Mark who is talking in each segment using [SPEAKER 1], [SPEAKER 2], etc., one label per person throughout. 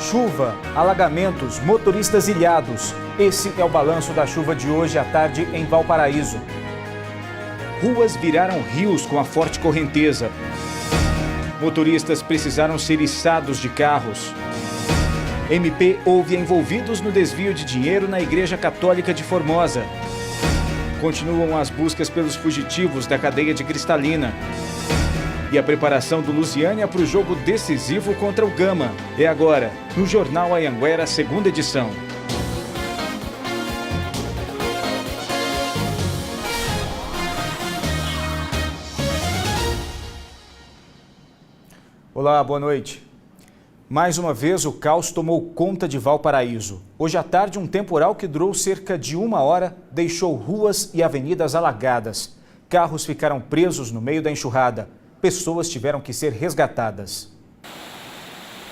[SPEAKER 1] Chuva, alagamentos, motoristas ilhados. Esse é o balanço da chuva de hoje à tarde em Valparaíso. Ruas viraram rios com a forte correnteza. Motoristas precisaram ser içados de carros. MP houve envolvidos no desvio de dinheiro na Igreja Católica de Formosa. Continuam as buscas pelos fugitivos da cadeia de Cristalina. E a preparação do Lusiânia para o jogo decisivo contra o Gama. É agora, no Jornal Anhanguera, segunda edição. Olá, boa noite. Mais uma vez, o caos tomou conta de Valparaíso. Hoje à tarde, um temporal que durou cerca de 1 hora deixou ruas e avenidas alagadas. Carros ficaram presos no meio da enxurrada. Pessoas tiveram que ser resgatadas.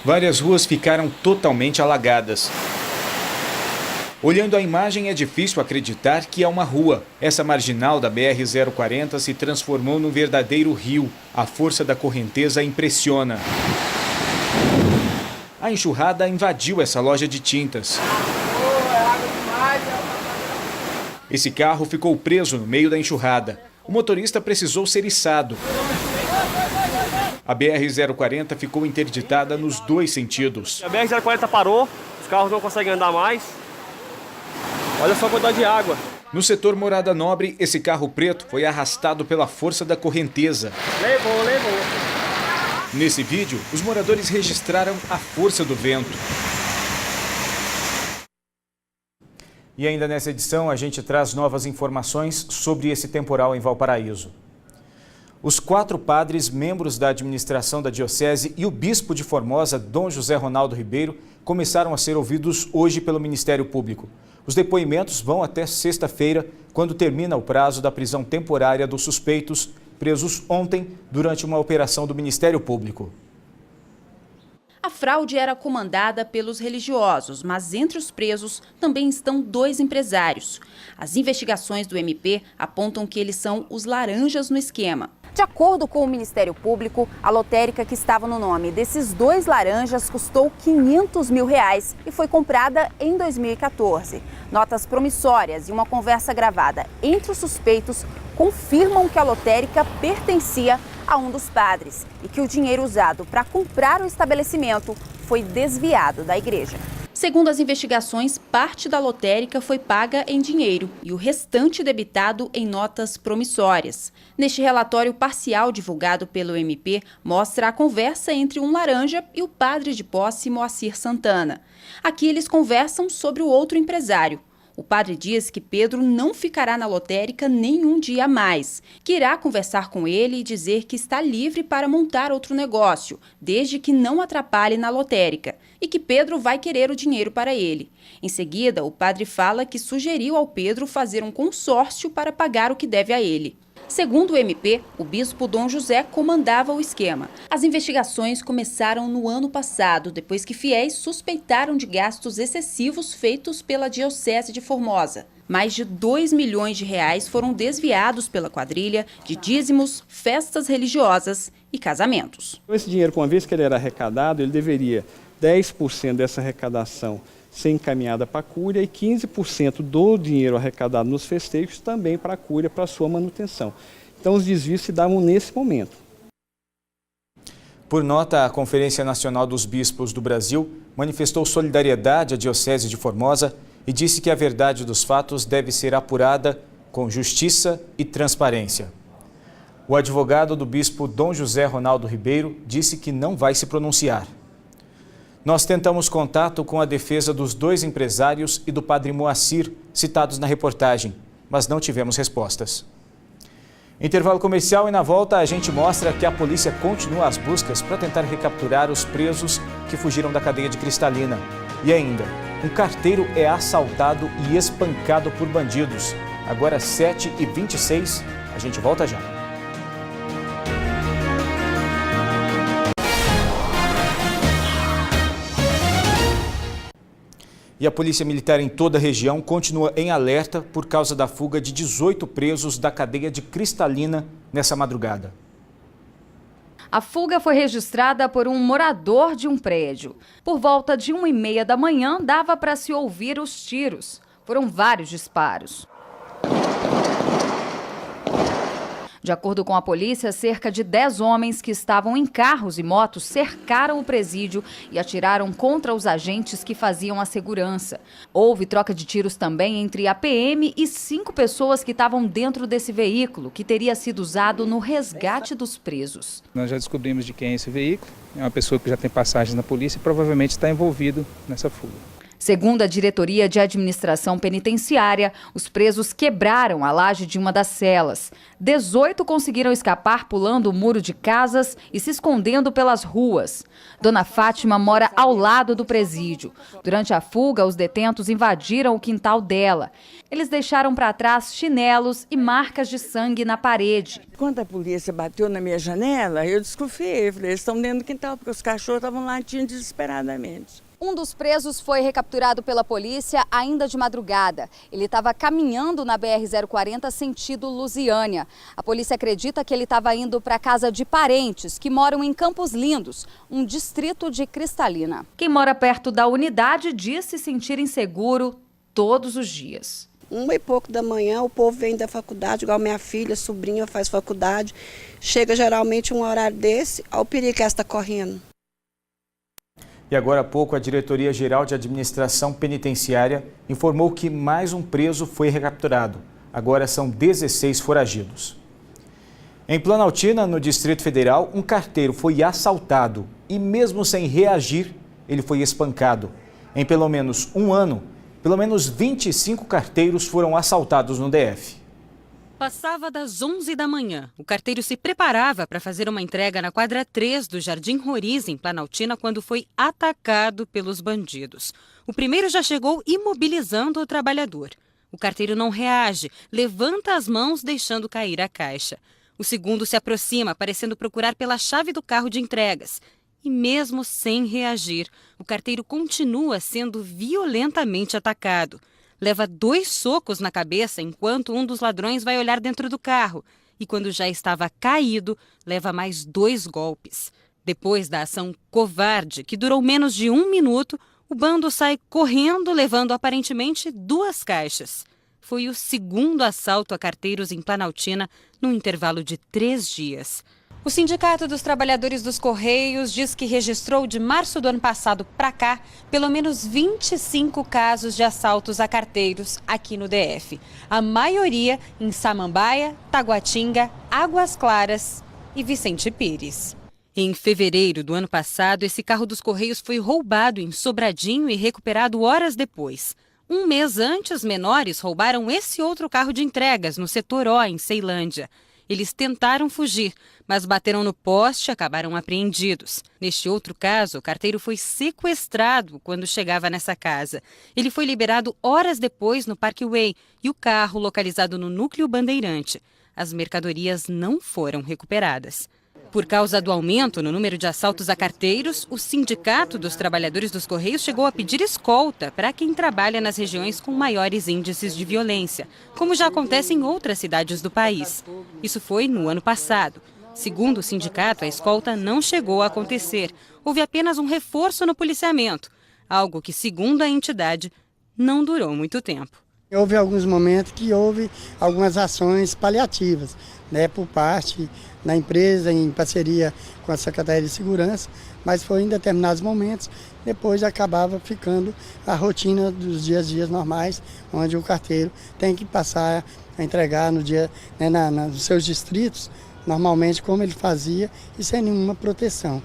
[SPEAKER 1] Várias ruas ficaram totalmente alagadas. Olhando a imagem, é difícil acreditar que é uma rua. Essa marginal da BR-040 se transformou num verdadeiro rio. A força da correnteza impressiona. A enxurrada invadiu essa loja de tintas. Esse carro ficou preso no meio da enxurrada. O motorista precisou ser içado. A BR-040 ficou interditada nos 2 sentidos.
[SPEAKER 2] A BR-040 parou, os carros não conseguem andar mais. Olha só a quantidade de água.
[SPEAKER 1] No setor Morada Nobre, esse carro preto foi arrastado pela força da correnteza.
[SPEAKER 2] Levou.
[SPEAKER 1] Nesse vídeo, os moradores registraram a força do vento. E ainda nessa edição, a gente traz novas informações sobre esse temporal em Valparaíso. Os 4 padres, membros da administração da Diocese e o bispo de Formosa, Dom José Ronaldo Ribeiro, começaram a ser ouvidos hoje pelo Ministério Público. Os depoimentos vão até sexta-feira, quando termina o prazo da prisão temporária dos suspeitos, presos ontem durante uma operação do Ministério Público.
[SPEAKER 3] A fraude era comandada pelos religiosos, mas entre os presos também estão 2 empresários. As investigações do MP apontam que eles são os laranjas no esquema. De acordo com o Ministério Público, a lotérica que estava no nome desses 2 laranjas custou R$500 mil e foi comprada em 2014. Notas promissórias e uma conversa gravada entre os suspeitos confirmam que a lotérica pertencia a um dos padres e que o dinheiro usado para comprar o estabelecimento foi desviado da igreja. Segundo as investigações, parte da lotérica foi paga em dinheiro e o restante debitado em notas promissórias. Neste relatório parcial divulgado pelo MP, mostra a conversa entre um laranja e o padre de posse Moacir Santana. Aqui eles conversam sobre o outro empresário. O padre diz que Pedro não ficará na lotérica nenhum dia a mais, que irá conversar com ele e dizer que está livre para montar outro negócio, desde que não atrapalhe na lotérica, e que Pedro vai querer o dinheiro para ele. Em seguida, o padre fala que sugeriu ao Pedro fazer um consórcio para pagar o que deve a ele. Segundo o MP, o bispo Dom José comandava o esquema. As investigações começaram no ano passado, depois que fiéis suspeitaram de gastos excessivos feitos pela Diocese de Formosa. Mais de R$2 milhões foram desviados pela quadrilha de dízimos, festas religiosas e casamentos.
[SPEAKER 4] Esse dinheiro, uma vez que ele era arrecadado, ele deveria 10% dessa arrecadação ser encaminhada para a Cúria e 15% do dinheiro arrecadado nos festejos também para a Cúria, para a sua manutenção. Então, os desvios se davam nesse momento.
[SPEAKER 1] Por nota, a Conferência Nacional dos Bispos do Brasil manifestou solidariedade à Diocese de Formosa e disse que a verdade dos fatos deve ser apurada com justiça e transparência. O advogado do bispo Dom José Ronaldo Ribeiro disse que não vai se pronunciar. Nós tentamos contato com a defesa dos 2 empresários e do padre Moacir, citados na reportagem, mas não tivemos respostas. Intervalo comercial e na volta a gente mostra que a polícia continua as buscas para tentar recapturar os presos que fugiram da cadeia de Cristalina. E ainda, um carteiro é assaltado e espancado por bandidos. Agora 7h26, a gente volta já. E a Polícia Militar em toda a região continua em alerta por causa da fuga de 18 presos da cadeia de Cristalina nessa madrugada.
[SPEAKER 5] A fuga foi registrada por um morador de um prédio. Por volta de 1h30 da manhã, dava para se ouvir os tiros. Foram vários disparos. De acordo com a polícia, cerca de 10 homens que estavam em carros e motos cercaram o presídio e atiraram contra os agentes que faziam a segurança. Houve troca de tiros também entre a PM e 5 pessoas que estavam dentro desse veículo, que teria sido usado no resgate dos presos.
[SPEAKER 6] Nós já descobrimos de quem é esse veículo. É uma pessoa que já tem passagem na polícia e provavelmente está envolvido nessa fuga.
[SPEAKER 5] Segundo a Diretoria de Administração Penitenciária, os presos quebraram a laje de uma das celas. 18 conseguiram escapar pulando o muro de casas e se escondendo pelas ruas. Dona Fátima mora ao lado do presídio. Durante a fuga, os detentos invadiram o quintal dela. Eles deixaram para trás chinelos e marcas de sangue na parede.
[SPEAKER 7] Quando a polícia bateu na minha janela, eu desconfiei. Falei, eles estão dentro do quintal, porque os cachorros estavam latindo desesperadamente.
[SPEAKER 5] Um dos presos foi recapturado pela polícia ainda de madrugada. Ele estava caminhando na BR-040 sentido Lusiânia. A polícia acredita que ele estava indo para a casa de parentes que moram em Campos Lindos, um distrito de Cristalina. Quem mora perto da unidade diz se sentir inseguro todos os dias.
[SPEAKER 8] 1h pouco da manhã, o povo vem da faculdade, igual minha filha, sobrinha faz faculdade. Chega geralmente um horário desse, olha o perigo que ela está correndo.
[SPEAKER 1] E agora há pouco, a Diretoria-Geral de Administração Penitenciária informou que mais um preso foi recapturado. Agora são 16 foragidos. Em Planaltina, no Distrito Federal, um carteiro foi assaltado e mesmo sem reagir, ele foi espancado. Em pelo menos um ano, pelo menos 25 carteiros foram assaltados no DF.
[SPEAKER 9] Passava das 11 da manhã. O carteiro se preparava para fazer uma entrega na quadra 3 do Jardim Roriz, em Planaltina, quando foi atacado pelos bandidos. O primeiro já chegou imobilizando o trabalhador. O carteiro não reage, levanta as mãos deixando cair a caixa. O segundo se aproxima, parecendo procurar pela chave do carro de entregas. E mesmo sem reagir, o carteiro continua sendo violentamente atacado. Leva 2 socos na cabeça enquanto um dos ladrões vai olhar dentro do carro. E quando já estava caído, leva mais 2 golpes. Depois da ação covarde, que durou menos de 1 minuto, o bando sai correndo, levando aparentemente 2 caixas. Foi o segundo assalto a carteiros em Planaltina num intervalo de 3 dias. O Sindicato dos Trabalhadores dos Correios diz que registrou de março do ano passado para cá pelo menos 25 casos de assaltos a carteiros aqui no DF. A maioria em Samambaia, Taguatinga, Águas Claras e Vicente Pires. Em fevereiro do ano passado, esse carro dos Correios foi roubado em Sobradinho e recuperado horas depois. Um mês antes, menores roubaram esse outro carro de entregas no setor O, em Ceilândia. Eles tentaram fugir, mas bateram no poste e acabaram apreendidos. Neste outro caso, o carteiro foi sequestrado quando chegava nessa casa. Ele foi liberado horas depois no Parkway e o carro localizado no Núcleo Bandeirante. As mercadorias não foram recuperadas. Por causa do aumento no número de assaltos a carteiros, o Sindicato dos Trabalhadores dos Correios chegou a pedir escolta para quem trabalha nas regiões com maiores índices de violência, como já acontece em outras cidades do país. Isso foi no ano passado. Segundo o sindicato, a escolta não chegou a acontecer. Houve apenas um reforço no policiamento, algo que, segundo a entidade, não durou muito tempo.
[SPEAKER 10] Houve alguns momentos que houve algumas ações paliativas, por parte da empresa, em parceria com a Secretaria de Segurança, mas foi em determinados momentos, depois acabava ficando a rotina dos dias normais, onde o carteiro tem que passar a entregar no dia, nos seus distritos, normalmente como ele fazia e sem nenhuma proteção.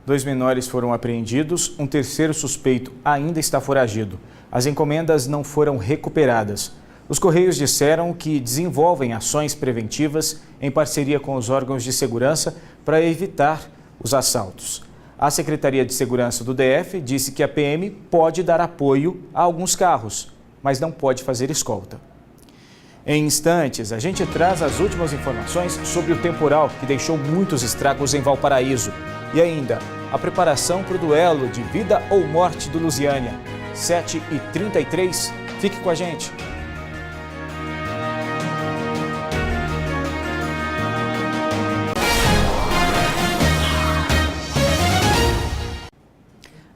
[SPEAKER 1] 2 menores foram apreendidos, um terceiro suspeito ainda está foragido. As encomendas não foram recuperadas. Os Correios disseram que desenvolvem ações preventivas em parceria com os órgãos de segurança para evitar os assaltos. A Secretaria de Segurança do DF disse que a PM pode dar apoio a alguns carros, mas não pode fazer escolta. Em instantes, a gente traz as últimas informações sobre o temporal que deixou muitos estragos em Valparaíso. E ainda, a preparação para o duelo de vida ou morte do Lusiânia. 7h33, fique com a gente.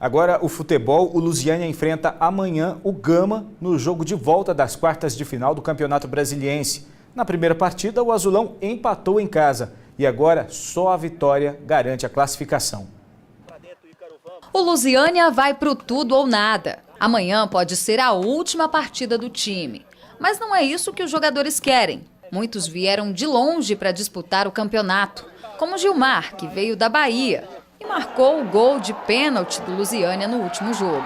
[SPEAKER 1] Agora o futebol, o Lusiânia enfrenta amanhã o Gama no jogo de volta das quartas de final do Campeonato Brasiliense. Na primeira partida, o Azulão empatou em casa e agora só a vitória garante a classificação.
[SPEAKER 5] O Lusiânia vai pro tudo ou nada. Amanhã pode ser a última partida do time. Mas não é isso que os jogadores querem. Muitos vieram de longe para disputar o campeonato, como Gilmar, que veio da Bahia e marcou o gol de pênalti do Lusiânia no último jogo.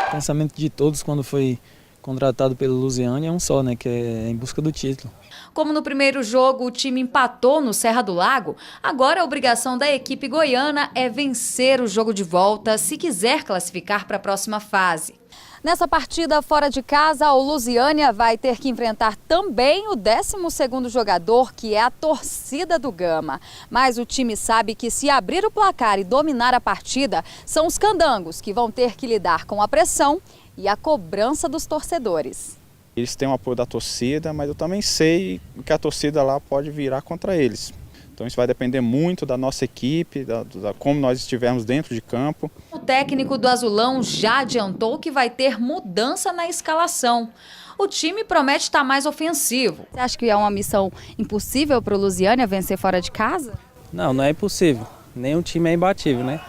[SPEAKER 11] O pensamento de todos quando foi contratado pelo Lusiânia é um só, né, que é em busca do título.
[SPEAKER 5] Como no primeiro jogo o time empatou no Serra do Lago, agora a obrigação da equipe goiana é vencer o jogo de volta se quiser classificar para a próxima fase. Nessa partida fora de casa, o Lusiânia vai ter que enfrentar também o 12º jogador, que é a torcida do Gama. Mas o time sabe que se abrir o placar e dominar a partida, são os candangos que vão ter que lidar com a pressão e a cobrança dos torcedores.
[SPEAKER 12] Eles têm o apoio da torcida, mas eu também sei que a torcida lá pode virar contra eles. Então isso vai depender muito da nossa equipe, da como nós estivermos dentro de campo.
[SPEAKER 5] O técnico do Azulão já adiantou que vai ter mudança na escalação. O time promete estar mais ofensivo. Você acha que é uma missão impossível para o Lusiânia vencer fora de casa?
[SPEAKER 11] Não, não é impossível. Nenhum time é imbatível, né?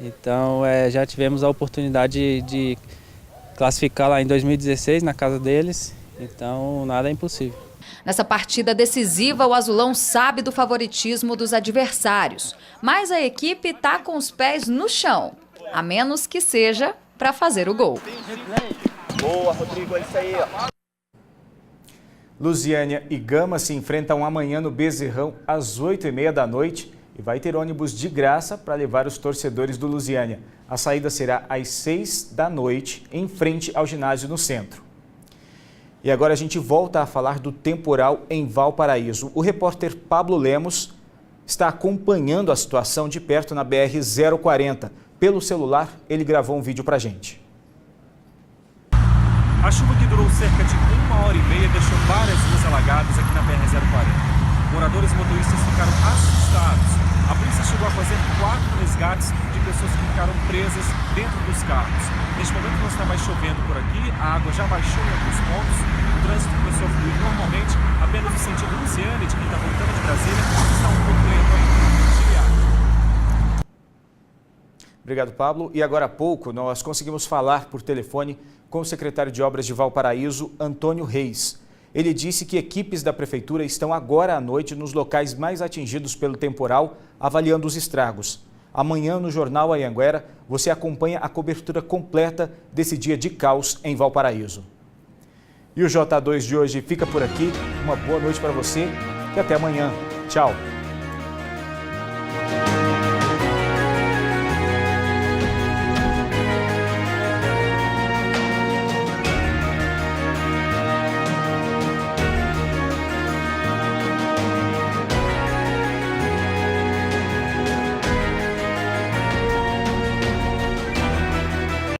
[SPEAKER 11] Então já tivemos a oportunidade de classificar lá em 2016 na casa deles, então nada é impossível.
[SPEAKER 5] Nessa partida decisiva, o Azulão sabe do favoritismo dos adversários, mas a equipe está com os pés no chão, a menos que seja para fazer o gol.
[SPEAKER 13] Boa, Rodrigo, é isso aí.
[SPEAKER 1] Lusiânia e Gama se enfrentam amanhã no Bezerrão às 8h30 da noite e vai ter ônibus de graça para levar os torcedores do Lusiânia. A saída será às 6 da noite, em frente ao ginásio no centro. E agora a gente volta a falar do temporal em Valparaíso. O repórter Pablo Lemos está acompanhando a situação de perto na BR-040. Pelo celular, ele gravou um vídeo para a gente.
[SPEAKER 14] A chuva que durou cerca de 1h30 deixou várias ruas alagadas aqui na BR-040. Moradores e motoristas ficaram assustados. A polícia chegou a fazer 4 resgates de pessoas que ficaram presas dentro dos carros. Neste momento não está mais chovendo por aqui, a água já baixou em alguns pontos, o trânsito começou a fluir normalmente, apenas o sentido Lusiânia, de quem está voltando de Brasília, está um pouco lento ainda.
[SPEAKER 1] Obrigado, Pablo. E agora há pouco nós conseguimos falar por telefone com o secretário de Obras de Valparaíso, Antônio Reis. Ele disse que equipes da prefeitura estão agora à noite nos locais mais atingidos pelo temporal, avaliando os estragos. Amanhã, no Jornal Anhanguera, você acompanha a cobertura completa desse dia de caos em Valparaíso. E o J2 de hoje fica por aqui. Uma boa noite para você e até amanhã. Tchau!